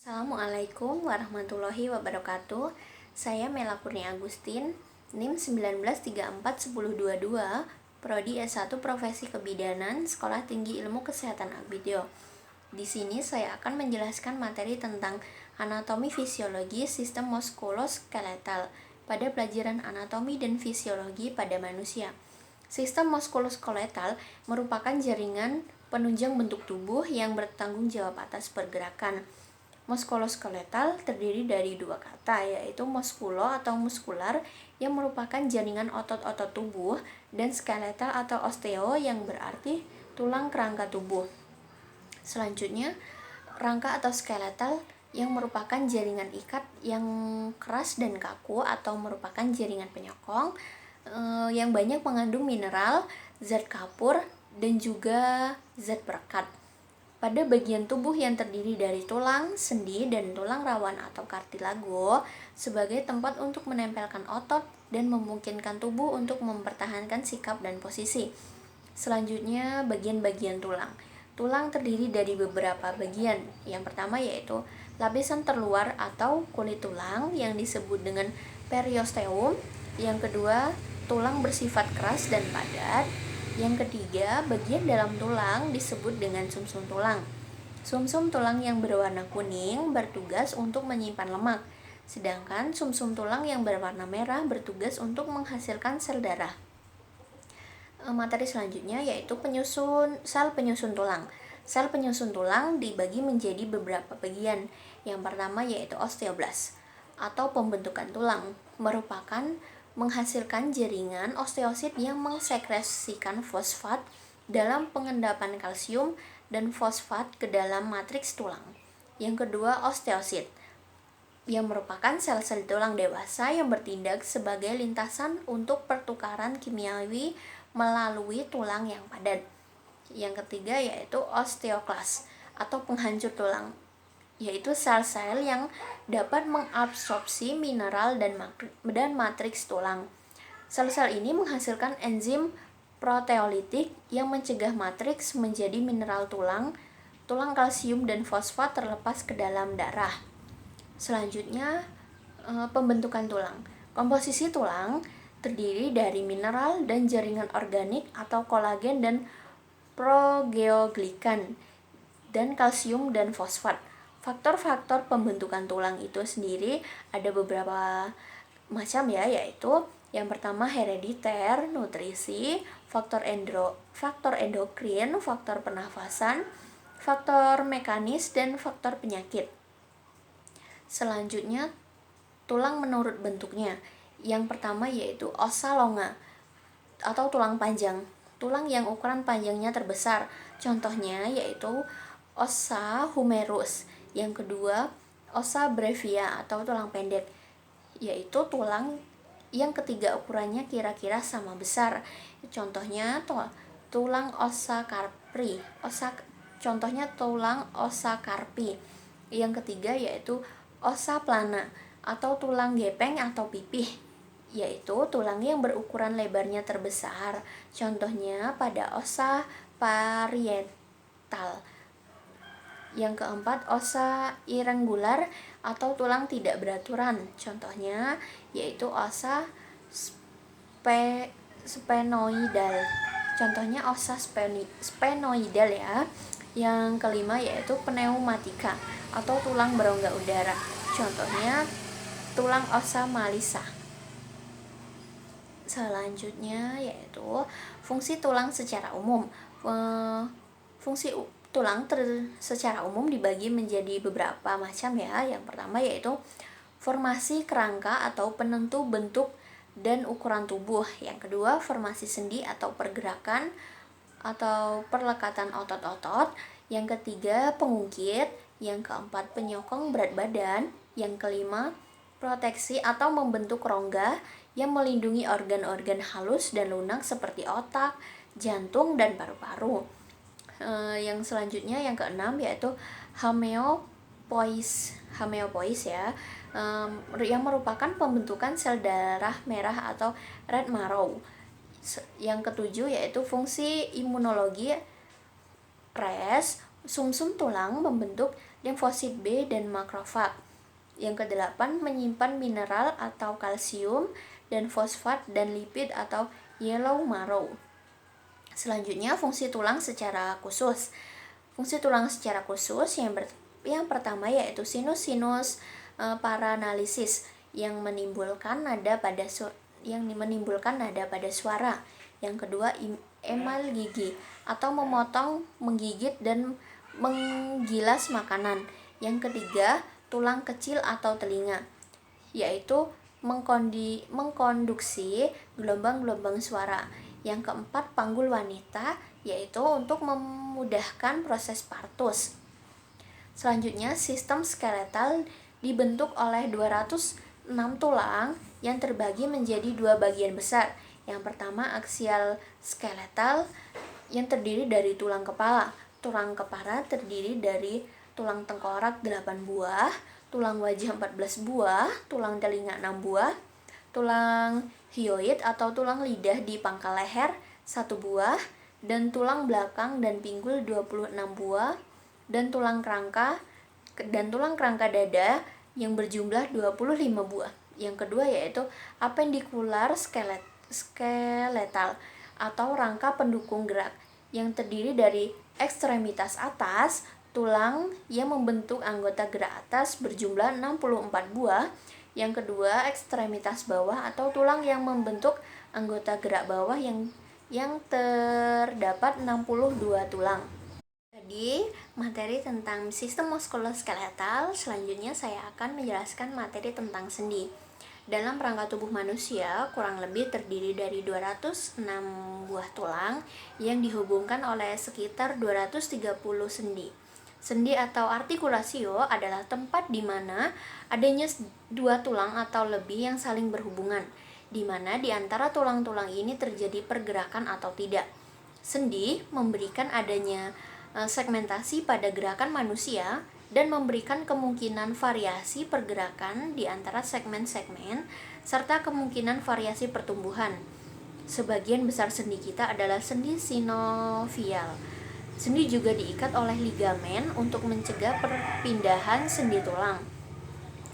Assalamualaikum warahmatullahi wabarakatuh. Saya Mela Kurnia Agustin, NIM 19341022, Prodi S1 Profesi Kebidanan, Sekolah Tinggi Ilmu Kesehatan Agbityo. Di sini saya akan menjelaskan materi tentang anatomi fisiologi sistem muskuloskeletal pada pelajaran anatomi dan fisiologi pada manusia. Sistem muskuloskeletal merupakan jaringan penunjang bentuk tubuh yang bertanggung jawab atas pergerakan. Muskuloskeletal terdiri dari dua kata, yaitu muskulo atau muskular yang merupakan jaringan otot-otot tubuh, dan skeletal atau osteo yang berarti tulang kerangka tubuh. Selanjutnya, rangka atau skeletal yang merupakan jaringan ikat yang keras dan kaku atau merupakan jaringan penyokong yang banyak mengandung mineral, zat kapur, dan juga zat perekat. Pada bagian tubuh yang terdiri dari tulang, sendi, dan tulang rawan atau kartilago sebagai tempat untuk menempelkan otot dan memungkinkan tubuh untuk mempertahankan sikap dan posisi. Selanjutnya, bagian-bagian tulang. Tulang terdiri dari beberapa bagian. Yang pertama yaitu lapisan terluar atau kulit tulang yang disebut dengan periosteum. Yang kedua, tulang bersifat keras dan padat. Yang ketiga, bagian dalam tulang disebut dengan sumsum tulang. Sumsum tulang yang berwarna kuning bertugas untuk menyimpan lemak, sedangkan sumsum tulang yang berwarna merah bertugas untuk menghasilkan sel darah. Materi selanjutnya yaitu sel penyusun tulang. Sel penyusun tulang dibagi menjadi beberapa bagian. Yang pertama yaitu osteoblast atau pembentukan tulang, merupakan menghasilkan jaringan osteosit yang mengsekresikan fosfat dalam pengendapan kalsium dan fosfat ke dalam matriks tulang. Yang kedua, osteosit, yang merupakan sel-sel tulang dewasa yang bertindak sebagai lintasan untuk pertukaran kimiawi melalui tulang yang padat. Yang ketiga yaitu osteoklas atau penghancur tulang, yaitu sel-sel yang dapat mengabsorpsi mineral dan matriks tulang. Sel-sel ini menghasilkan enzim proteolitik yang mencegah matriks menjadi mineral tulang kalsium dan fosfat terlepas ke dalam darah. Selanjutnya, pembentukan tulang. Komposisi tulang terdiri dari mineral dan jaringan organik atau kolagen dan progeoglikan dan kalsium dan fosfat. Faktor-faktor pembentukan tulang itu sendiri ada beberapa macam yaitu yang pertama herediter, nutrisi, faktor endokrin, faktor pernafasan, faktor mekanis, dan faktor penyakit. Selanjutnya, tulang menurut bentuknya. Yang pertama yaitu ossa longa atau tulang panjang, tulang yang ukuran panjangnya terbesar. Contohnya yaitu ossa humerus. Yang kedua, ossa brevia atau tulang pendek, yaitu tulang yang ketiga ukurannya kira-kira sama besar. Contohnya tulang ossa carpi. Contohnya tulang ossa carpi. Yang ketiga yaitu ossa plana atau tulang gepeng atau pipih, yaitu tulang yang berukuran lebarnya terbesar. Contohnya pada ossa parietal. Yang keempat, ossa irregular atau tulang tidak beraturan. Contohnya yaitu ossa sphenoidal. Contohnya ossa sphenoidal ya. Yang kelima yaitu pneumatika atau tulang berongga udara. Contohnya tulang ossa malisa. Selanjutnya yaitu fungsi tulang secara umum. Fungsi tulang secara umum dibagi menjadi beberapa macam ya. Yang pertama yaitu formasi kerangka atau penentu bentuk dan ukuran tubuh. Yang kedua, formasi sendi atau pergerakan atau perlekatan otot-otot. Yang ketiga, pengungkit. Yang keempat, penyokong berat badan. Yang kelima, proteksi atau membentuk rongga yang melindungi organ-organ halus dan lunak seperti otak, jantung, dan paru-paru. Yang selanjutnya yang keenam yaitu homeopoiesis ya, yang merupakan pembentukan sel darah merah atau red marrow. Yang ketujuh yaitu fungsi imunologi res. Sumsum tulang membentuk limfosit B, dan makrofag. Yang kedelapan, menyimpan mineral atau kalsium dan fosfat dan lipid atau yellow marrow. Selanjutnya, fungsi tulang secara khusus. Fungsi tulang secara khusus yang pertama yaitu sinus paranalisis yang menimbulkan nada pada suara. Yang kedua, emal gigi atau memotong, menggigit dan menggilas makanan. Yang ketiga, tulang kecil atau telinga, yaitu mengkonduksi gelombang-gelombang suara. Yang keempat, panggul wanita, yaitu untuk memudahkan proses partus. Selanjutnya, sistem skeletal dibentuk oleh 206 tulang yang terbagi menjadi 2 bagian besar. Yang pertama, aksial skeletal yang terdiri dari tulang kepala. Tulang kepala terdiri dari tulang tengkorak 8 buah, tulang wajah 14 buah, tulang telinga 6 buah, tulang hyoid atau tulang lidah di pangkal leher 1 buah, dan tulang belakang dan pinggul 26 buah, dan tulang kerangka dada yang berjumlah 25 buah. Yang kedua yaitu apendikular skeletal atau rangka pendukung gerak yang terdiri dari ekstremitas atas, tulang yang membentuk anggota gerak atas berjumlah 64 buah. Yang kedua, ekstremitas bawah atau tulang yang membentuk anggota gerak bawah yang terdapat 62 tulang. Jadi, materi tentang sistem muskuloskeletal. Selanjutnya saya akan menjelaskan materi tentang sendi. Dalam rangka tubuh manusia, kurang lebih terdiri dari 206 buah tulang yang dihubungkan oleh sekitar 230 sendi. Sendi atau artikulasio adalah tempat di mana adanya 2 tulang atau lebih yang saling berhubungan, di mana di antara tulang-tulang ini terjadi pergerakan atau tidak. Sendi memberikan adanya segmentasi pada gerakan manusia dan memberikan kemungkinan variasi pergerakan di antara segmen-segmen serta kemungkinan variasi pertumbuhan. Sebagian besar sendi kita adalah sendi sinovial. Sendi juga diikat oleh ligamen untuk mencegah perpindahan sendi tulang.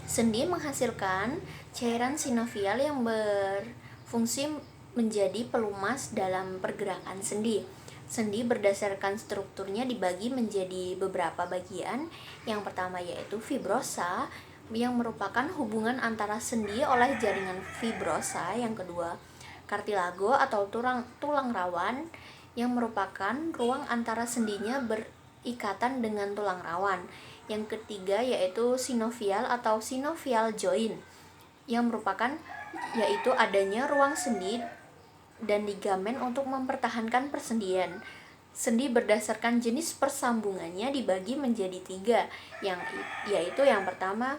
Sendi menghasilkan cairan sinovial yang berfungsi menjadi pelumas dalam pergerakan sendi. Sendi berdasarkan strukturnya dibagi menjadi beberapa bagian. Yang pertama yaitu fibrosa, yang merupakan hubungan antara sendi oleh jaringan fibrosa. Yang kedua, kartilago atau tulang rawan, yang merupakan ruang antara sendinya berikatan dengan tulang rawan. Yang ketiga yaitu sinovial atau synovial joint, yang merupakan yaitu adanya ruang sendi dan ligamen untuk mempertahankan persendian. Sendi berdasarkan jenis persambungannya dibagi menjadi 3, yaitu yang pertama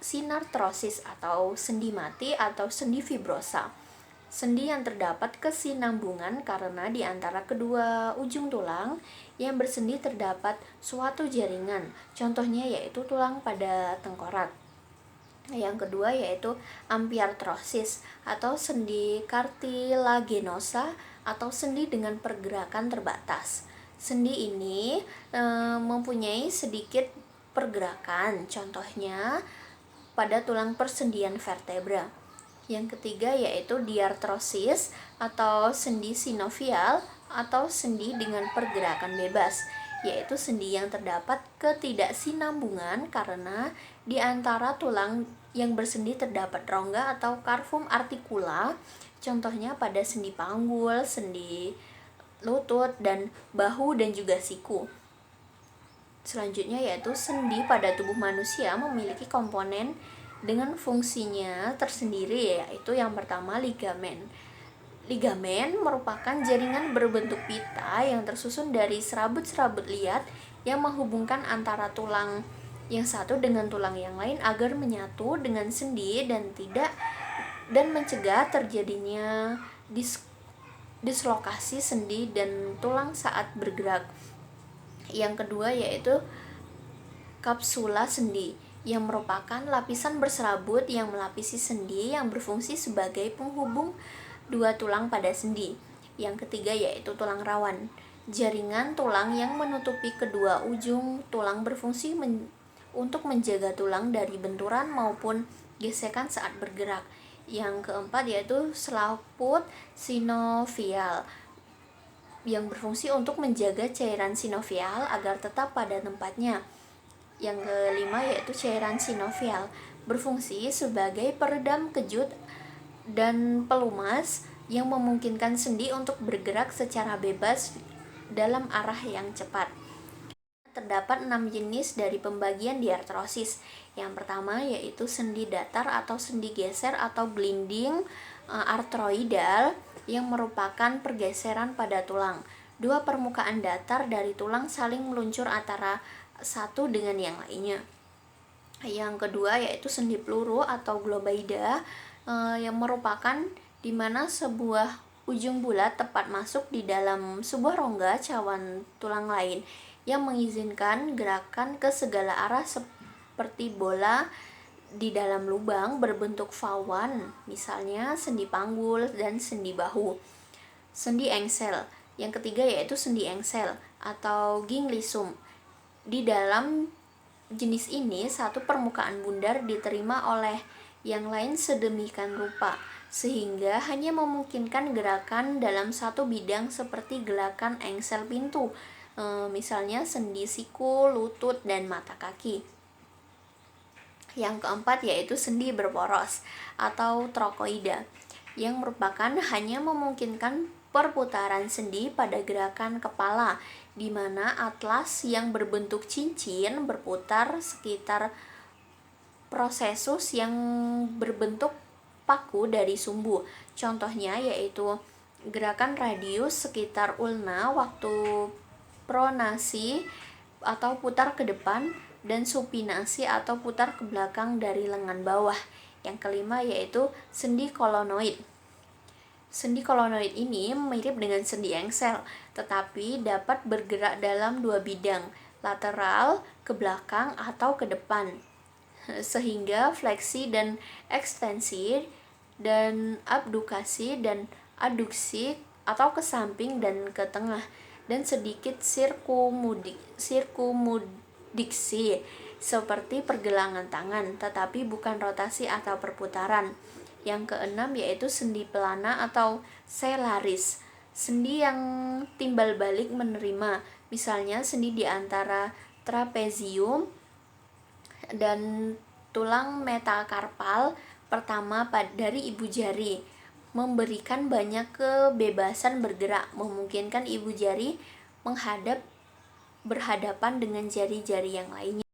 sinartrosis atau sendi mati atau sendi fibrosa. Sendi yang terdapat kesinambungan karena di antara kedua ujung tulang yang bersendi terdapat suatu jaringan. Contohnya yaitu tulang pada tengkorak. Yang kedua yaitu ampiartrosis atau sendi kartilagenosa atau sendi dengan pergerakan terbatas. Sendi ini mempunyai sedikit pergerakan, contohnya pada tulang persendian vertebra. Yang ketiga yaitu diartrosis atau sendi sinovial atau sendi dengan pergerakan bebas, yaitu sendi yang terdapat ketidaksinambungan karena di antara tulang yang bersendi terdapat rongga atau carvum articula, contohnya pada sendi panggul, sendi lutut dan bahu dan juga siku. Selanjutnya yaitu sendi pada tubuh manusia memiliki komponen dengan fungsinya tersendiri, yaitu yang pertama ligamen. Ligamen merupakan jaringan berbentuk pita yang tersusun dari serabut-serabut liat yang menghubungkan antara tulang yang satu dengan tulang yang lain agar menyatu dengan sendi dan mencegah terjadinya dislokasi sendi dan tulang saat bergerak. Yang kedua yaitu kapsula sendi, yang merupakan lapisan berserabut yang melapisi sendi yang berfungsi sebagai penghubung 2 tulang pada sendi. Yang ketiga yaitu tulang rawan. Jaringan tulang yang menutupi kedua ujung tulang berfungsi untuk menjaga tulang dari benturan maupun gesekan saat bergerak. Yang keempat yaitu selaput sinovial yang berfungsi untuk menjaga cairan sinovial agar tetap pada tempatnya. Yang kelima yaitu cairan sinovial berfungsi sebagai peredam kejut dan pelumas yang memungkinkan sendi untuk bergerak secara bebas dalam arah yang cepat. Terdapat 6 jenis dari pembagian diartrosis. Yang pertama yaitu sendi datar atau sendi geser atau blinding artroidal yang merupakan pergeseran pada tulang. Dua permukaan datar dari tulang saling meluncur antara satu dengan yang lainnya. Yang kedua yaitu sendi peluru atau globaida yang merupakan di mana sebuah ujung bulat tepat masuk di dalam sebuah rongga cawan tulang lain yang mengizinkan gerakan ke segala arah seperti bola di dalam lubang berbentuk V1, misalnya sendi panggul dan sendi bahu. Sendi engsel. Yang ketiga yaitu sendi engsel atau gingivisum. Di dalam jenis ini, satu permukaan bundar diterima oleh yang lain sedemikian rupa, sehingga hanya memungkinkan gerakan dalam satu bidang seperti gerakan engsel pintu, misalnya sendi siku, lutut, dan mata kaki. Yang keempat yaitu sendi berporos atau trokoida, yang merupakan hanya memungkinkan perputaran sendi pada gerakan kepala, di mana atlas yang berbentuk cincin berputar sekitar prosesus yang berbentuk paku dari sumbu. Contohnya yaitu gerakan radius sekitar ulna waktu pronasi atau putar ke depan dan supinasi atau putar ke belakang dari lengan bawah. Yang kelima yaitu sendi kolonoid. Sendi kolonoid ini mirip dengan sendi engsel, tetapi dapat bergerak dalam dua bidang, lateral, ke belakang, atau ke depan. Sehingga fleksi dan ekstensi, dan abdukasi dan aduksi atau ke samping dan ke tengah, dan sedikit sirkumudiksi seperti pergelangan tangan, tetapi bukan rotasi atau perputaran. Yang keenam yaitu sendi pelana atau selaris, sendi yang timbal balik menerima, misalnya sendi di antara trapezium dan tulang metakarpal pertama dari ibu jari, memberikan banyak kebebasan bergerak, memungkinkan ibu jari berhadapan dengan jari-jari yang lainnya.